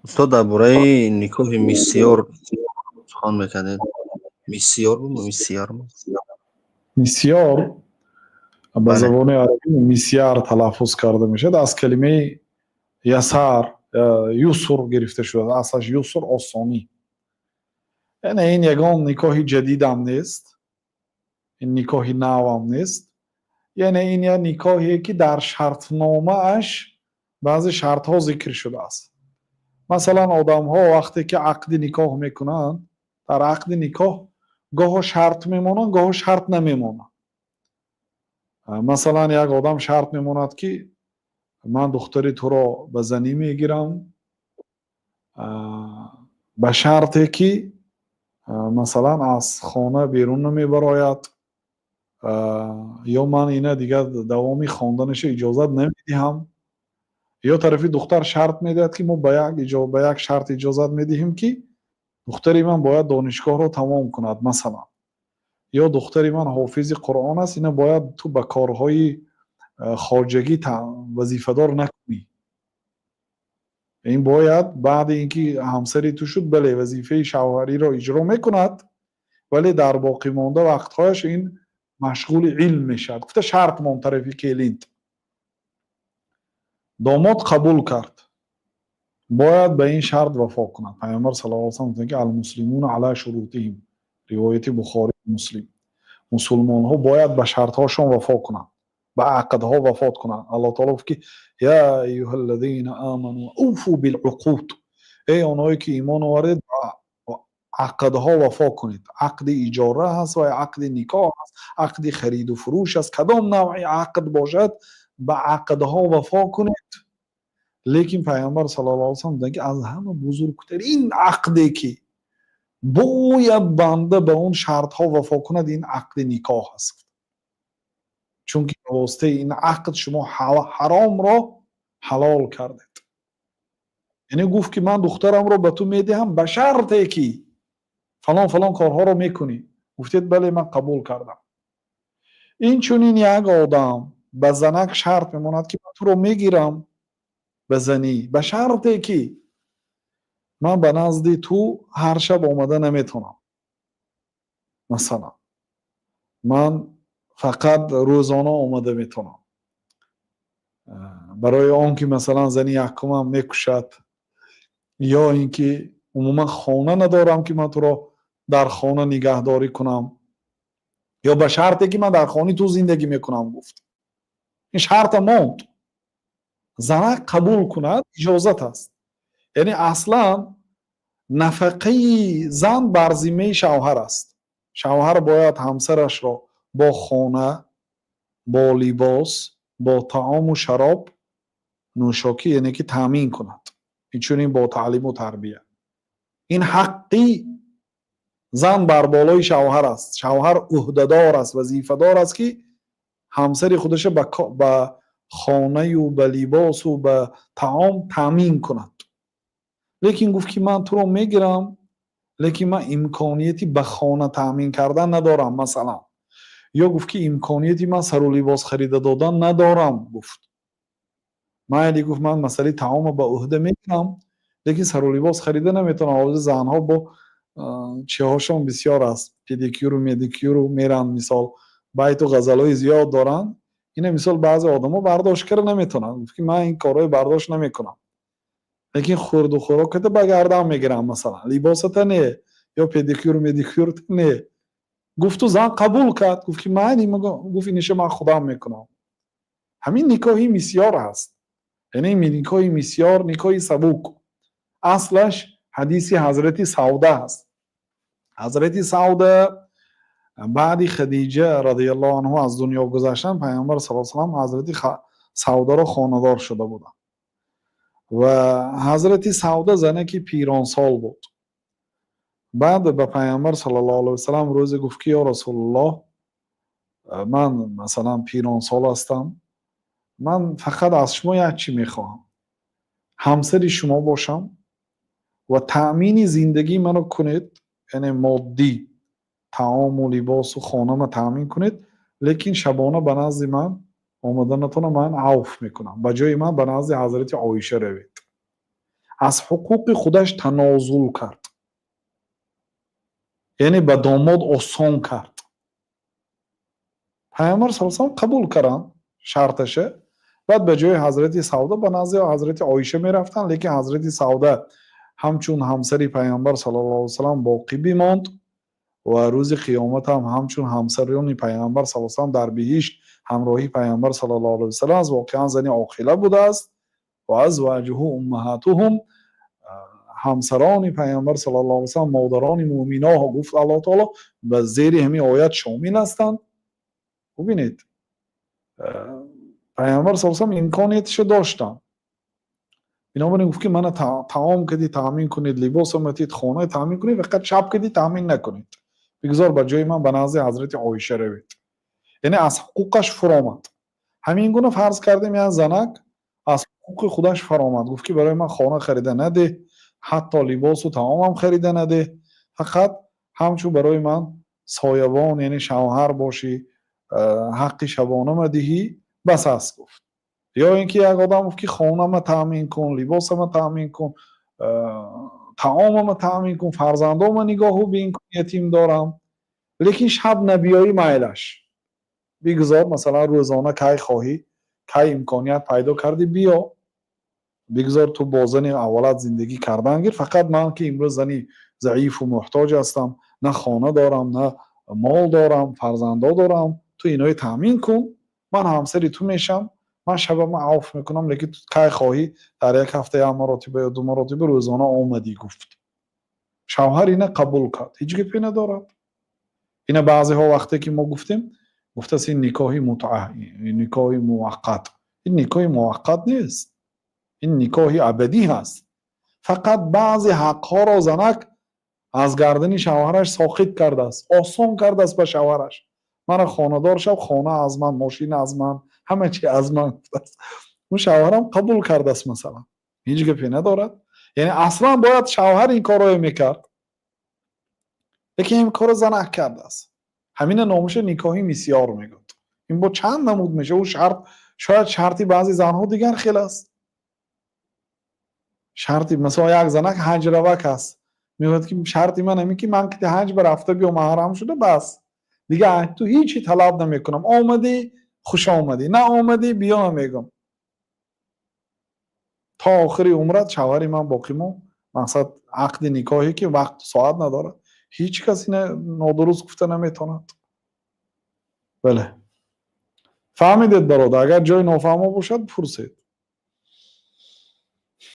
устод дар бораи никоҳи мисьёр сухан мекардед. мисьёр мисьярмо? мисьёр ба Бале. забони арабӣ мисьяр талаффуз карда мешавад. Аз калимаи ясар юср гирифта шуда. Аслаш юср осонӣ. яъне ин ягон никоҳи ҷадидам нест. ин никоҳи навам нест. яъне ин як никоҳие ки дар шартномааш баъзе шартҳо зикр шудааст. масалан одамҳо вақте ки ақди никоҳ мекунанд, дар ақди никоҳ гоҳо шарт мемонанд, гоҳо шарт намемонанд. масалан як одам шарт мемонад ки ман духтари туро ба занӣ мегирам ба шарте ки масалан аз хона берун намебарояд ё ман ина дигар давоми хонданашо иҷозат намедиҳам. ё тарафи духтар шарт медиҳад ки мо ба як шарт иҷозат медиҳем ки духтари ман бояд донишгоҳро тамом кунад масалан. ё духтари ман ҳофизи Қуръон аст, ина бояд ту ба корҳои хоҷагӣ вазифадор накунӣ. ин бояд баъди ин ки ҳамсари ту шуд, бале вазифаи шавҳариро иҷро мекунад, вале дар боқимонда вақтҳояш ин машғули илм мешавад. гуфта шарт мон тарафи келинд. домод қабул кард. бояд ба ин шарт вафо кунад. пайғамбар саллаллоҳу алайҳи ва саллам гуфтанд ки алмуслимуна ала шурутиҳим. ривояти Бухорӣ Муслим. мусулмонҳо бояд ба шартҳошон вафо кунанд, ба ақдҳо вафот кунанд. аллоҳ таоло гуфт ки я айюҳаллазина аману уфу билуқуд. эй онҳое ки имон овардед, ба ақдҳо вафо кунед. ақди иҷора ҳаст ва ақди никоҳ ҳаст, ақди хариду фурӯш аст. кадом навъи ақд бошад, ба ақдҳо вафо кунед. лекин пайғамбар саллаллоҳу алайҳи ва саллам гуфтанд ки аз ҳама бузургтарин ақде ки бояд банда ба он шартҳо вафо кунад, ин ақди никоҳ аст. чунки ба воситаи ин ақд шумо ҳаромро ҳалол кардед. яъне гуфт ки ман духтарамро ба ту медиҳам ба шарте ки фалон фалон корҳоро мекунӣ. гуфтед бале ман қабул кардам. инчунин як одам ба занак шарт мемонад ки ман туро мегирам ба занӣ, ба шарте ки ман ба назди ту ҳар шаб омада наметавонам. масалан ман фақат рӯзона омада метавонам. барои он ки масалан зани якумам мекушад, ё ин ки умуман хона надорам ки ман туро дар хона нигаҳдорӣ кунам, ё ба шарте ки ман дар хонаи ту зиндагӣ мекунам гуфт. ин шарта монд. занак қабул кунад, иҷозат аст. яъне аслан нафақаи зан бар зиммаи шавҳар аст. шавҳар бояд ҳамсарашро бо хона, бо либос, бо таому шароб, нӯшокӣ яъне ки таъмин кунад. инчунин бо таълиму тарбия. ин ҳаққи зан бар болои шавҳар аст. шавҳар уҳдадор аст, вазифадор аст ки ҳамсари худашро ба хонаю ба либосу ба таом таъмин кунад. лекин гуфт ки ман туро мегирам, лекин ман имконияти ба хона таъмин кардан надорам масалан. ё гуфт ки имконияти ман сару либос харида додан надорам гуфт. майли гуфт ман масъалаи таомро ба уҳда мегирам, лекин сару либос харида наметавонам. ҳозир занҳо бо чиҳошон бисёр аст. педикюру медикюру меранд, мисол байту ғазалҳои зиёд доранд. ина мисол баъзе одамо бардошт карда наметавонанд. гуфт ки ман ин корҳои бардошт намекунам. лекин хӯрду хӯроката ба гардан мегирам масалан. либосата не, ё педикюру медикюрта не. гуфту зан қабул кард. гуфт ки майли, гуфт иниша ман худам мекунам. ҳамин никоҳи мисьёр аст. яъне никоҳи мисьёр, никоҳи сабук. аслаш ҳадиси ҳазрати Савда аст. ҳазрати Савда баъди Хадиҷа радияллоҳу анҳа аз дунё гузаштан, пайғамбар саллаллоҳу алайҳи ва саллам ҳазрати Савдаро хонадор шуда буданд. ва ҳазрати Савда занаки пиронсол буд. баъд ба пайғамбар саллаллоҳу алайҳи ва саллам рӯзе гуфт ки ё Расулуллоҳ, ман масалан пиронсол ҳастам, ман фақат аз шумо як чӣ мехоҳам. ҳамсари шумо бошам ва таъмини зиндагии маро кунед, яъне моддӣ, таому либосу хонама таъмин кунед, лекин шабона ба назди ман омада натавонам, ман авф мекунам. ба ҷои ман ба назди ҳазрати Оиша равед. از حقوق خودش تنازل کرد، یعنی به داماد آسان کرد. پیامبر صلی الله علیه و آله قبول کردن شرطشه. بعد به جای حضرت سوده به نزد حضرت عایشه میرفتن، لیکن حضرت سوده همچون همسری پیامبر صلی الله علیه و سلم باقی بماند و روز قیامت هم همچون همسران پیامبر صلی الله علیه و سلم در بهشت همراهی پیامبر صلی الله علیه و سلم از واقعا زنی عاقله بوده است و از وجه امهاتهم همسران پیامبر صلی الله علیه و سلم مادران مؤمنان ها گفت الله تعالی به زیر همین آیت شامل هستند. ببینید پیامبر صلی الله علیه و سلم امکانیتش داشتن، بنابراین گفت که من طعام کدی تامین کنید، لباس متید، خانه تامین کنید، فقط شب کدی تامین نکنید، بگذار به جای من به نزد حضرت عایشه روید. یعنی از حقوقش فرامد. همین گونه فرض کردیم یه زنک از حقوق خودش فرامد، گفت که برای من خانه خریده نده، حتی لباس و طعام هم خریده نده، فقط همچو برای من سایبان یعنی شوهر باشی، حق شبانه مدهی بس است گفت. یا اینکه یک آدم گفت که خانه ما تامین کن، لباس ما تامین کن، طعام ما تامین کن، فرزندان ما نگاهو بین کن، یتیم دارم، لیکن شب نبیایی مایلش بگذار مثلا روزانه کی خواهی کی امکانیت پیدا کردی بیا بگذار تو با زن اولاد زندگی کردن گیر، فقط من که امروز زنی ضعیف و محتاج هستم، نه خانه دارم نه مال دارم فرزندا دارم، تو اینای تامین کن، من همسری تو میشم، من شبم عوف میکنم، لیکن تو کی خواهی در یک هفته یا مراتبه یا دو مراتبه روزانه آمدی گفت. شوهر اینه قبول کرد، هیچ گپی ندارد. اینه بعضی ها وقتی که ما گفتیم گفته است این نکاحی متعه، این نکاحی موقت، این نکاحی موقت نیست، این نکاحی ابدی هست. فقط بعضی حقها را زنک از گردن شوهرش ساقط کرده است، آسان کرده است به شوهرش. من خانه دار شب، خانه از من، ماشین از من، همه چی از من است. اون شوهرم قبول کرده است مثلا، هیچ گپی ندارد. یعنی اصلا باید شوهر این کار رو میکرد، لیکن این کار زنک کرده است. همین نامش نکاحی مسیار میگوید. این با چند نمود میشه. او شرط شاید شرطی بعضی زنها دیگر خیلی است. شرطی مثلا یک زنک حج روک است، میگوید که شرطی من همین که من که حج به رفته بیام محرم شده بس دیگه تو هیچی طلب نمیکنم، آمدی خوش آمدی، نه آمدی بیا نمیگم، تا آخری عمرت شوهر من باقی مون. مقصد عقد نکاحی که وقت ساعت نداره، هیچ کسی نادرست گفته نمیتواند. بله فهمیدید برادر؟ اگر جای نافهمه باشد پرسید.